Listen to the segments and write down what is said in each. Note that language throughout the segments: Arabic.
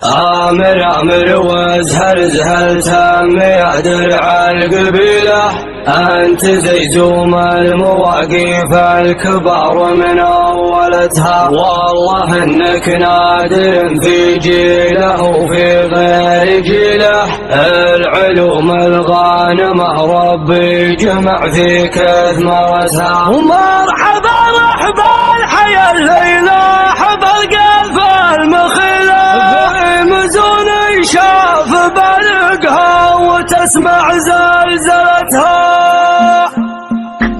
آمر وازهر زهر تام يا درع القبيلة، أنت زي زوم المواقف الكبار من أولتها، والله إنك نادر في جيله وفي غير جيله، العلوم الغانمة ربي جمع فيك ثمرتها. ومرحبا مرحبا الحياة الليلة حب القلب المخيلة، مزون شاف برقها وتسمع زلزلتها.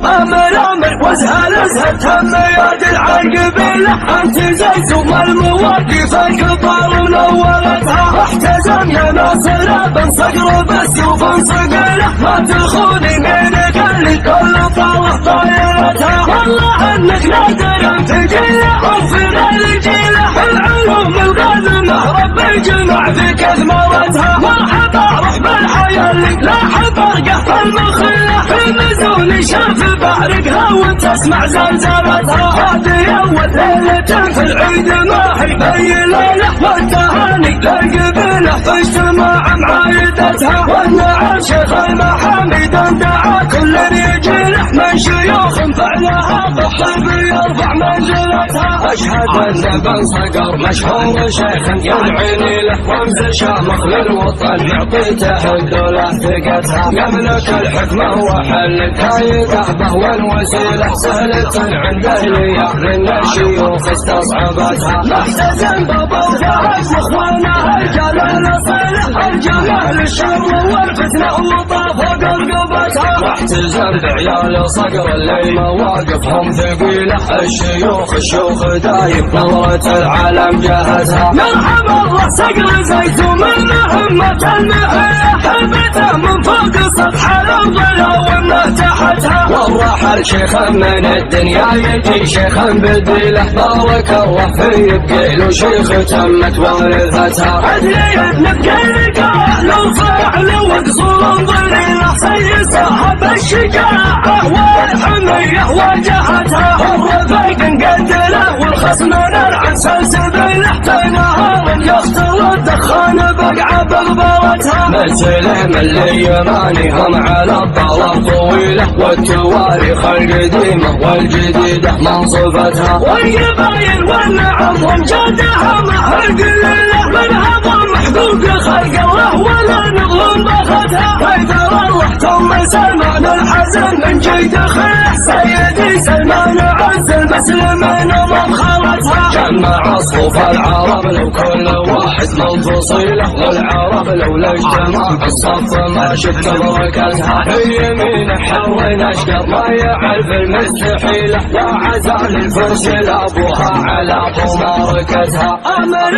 أمر وازهر ازهر تم يا درع القبيلة، أنت زي زوم المواقف الكبار منولتها. احتزمنا ناصر بن صقر بالسيوف صقله، ما تخوني منك اللي كل طاوح طايرتها. والله انك نادر في جيله وفي غير جيله، العلوم الغانمة ربي جمع فيك ثمرتها. مرحبا روح بالحياة اللي لاح برقه المخيلة، المزون شاف بعرقها وتسمع زلزلتها. هذه اول ليلة في العيد ما هي بي ليلة، والتهاني للقبيلة في اجتماع معايدتها. والنعم شيخ المحامد دعا كل رجاله، من شيوخ فعلها بالطيب يرفع منزلتها. اشهد ان بن صقر مشهور شيخ يدعيني له، رمز شامخ للوطن يعطيته الدولة ثقتها. يملك الحكمة وحل الكايدة به والوسيلة، سهلة عند اهليه من الشيوخ استصعبتها. محتزم بابا وفهد واخوانه رجال الاصيله، الجمال للشر والفتنة وطاف قرقبتها. محتزم بعيال صقر اللي مواقفهم ثقيلة، الشيوخ دايم نظرة العالم جهتها. مرحبا الله صقر زي زوم المهمة المحية، حبته من فوق سطح الارض لو انه تحتها. والرحل شيخا من الدنيا يجي شيخا بديله، بارك الله في بقيل شيخ تمت ورثتها. ادري ابن بقيلك اهل فعل وقصور ضليله، سيد صاحب الشجاعة والحمية واجهتها. الرفيق انقتله والخصم نلعن سلسبيله، تنهار يخطر الدخان بقعة بغبرتها. مسلم اللي يمانهم على الطلب طويلة، والتواريخ القديمة والجديدة منصفتها. والقبايل والنعم وامجادها مع القليلة، من هضم حقوق خلق الله ولا نظلم بختها. حيدر الله ثم سلمان الحزن من جيد خله، سيدي سلمان عز المسلمين ومخالتها. جمع صفوف العرب لو كل واحد من فصيله، والعرب لولا اجتماع الصف ما شفت بركتها. اليمين حر اشقر ما يعرف المستحيله، وعزال الفرس لابوها على ماركتها. امر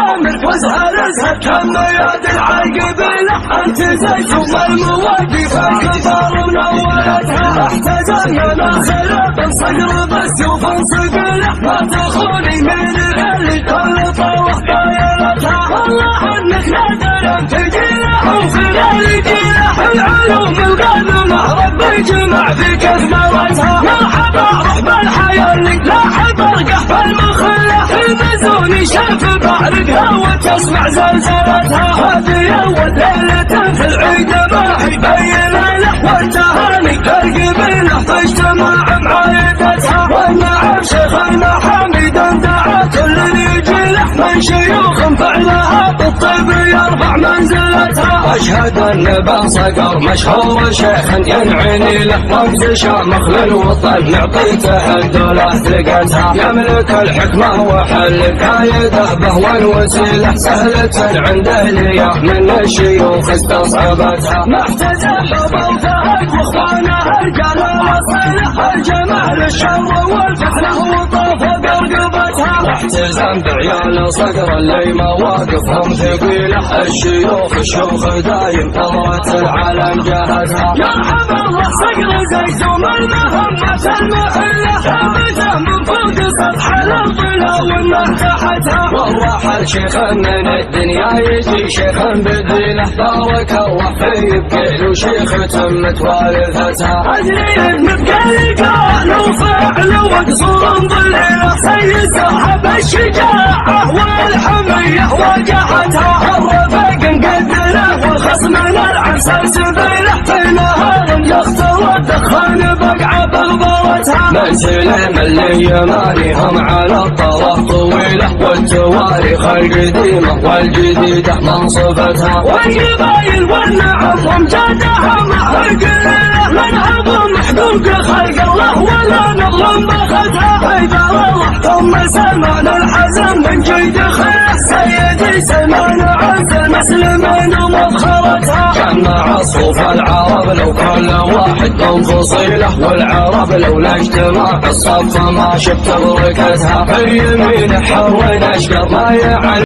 وازهر ازهر كم يا درع القبيله، انت زي زوم المواقف الكبار منولتها. احتزمنا ناصر بن صقر بالسيوف صقله، ما تخوني من اللي كل طاوح طايرتها. والله انك نادر في جيله وفي غير جيله، العلوم الغانمة ربي جمع فيك ثمرتها. مرحبا روح بالحياة اللي لاح برقه المخيلة، المزون شاف بعرقها وتسمع زلزلتها. هذه اول ليلة في العيد ما هي بي ليلة، والتهاني للقبيلة في اجتماع معايدتها. والنعم شيخ المحامد دعا كل رجاله، من شيوخ فعلها بالطيب يرفع منزلتها. اشهد ان بن صقر مشهور شيخ ينعيني له، رمز شامخ للوطن يعطيته الدولة ثقتها. يملك الحكمة وحل الكايدة به والوسيلة، سهلة عند اهليه من الشيوخ استصعبتها. محتزم بابا وفهد واخوانه رجال الاصيله، الجمال الشر والفتنة وطاف قرقبتها. محتزم بعيال صقر اللي مواقفهم ثقيلة، الشيوخ دايم نظرة العالم جهتها. مرحبا الله صقر زي زوم المهمة المحية، حبته من فوق سطح الارض لو انه تحتها. والرحل شيخ من الدنيا يجي شيخ بديله، بارك الله في بقيل شيخ تمت ورثتها. ادري ابن بقيلك اهل فعل وقصور ضليله، سيد صاحب الشجاعة والحمية واجهتها. خلص من العسل سبيله في نهار يختوى الدخان بقع بغبرتها من سلم اليماني هم على الطرف طويله والتواريخ القديمة والجديدة منصفتها والقبايل والنعم امجادها مع القليلة منهب محقوق خلق الله ولا نظلم بختها عبار الله ثم سلمان الحزن من جيد خير سيدي سلمان عز المسلمين ومفخرتها جمع صوف العرب لو كل واحد من فصيله والعرب لولا اجتماع الصف ما شفت بركتها في اليمين حول اشقر ما يعلم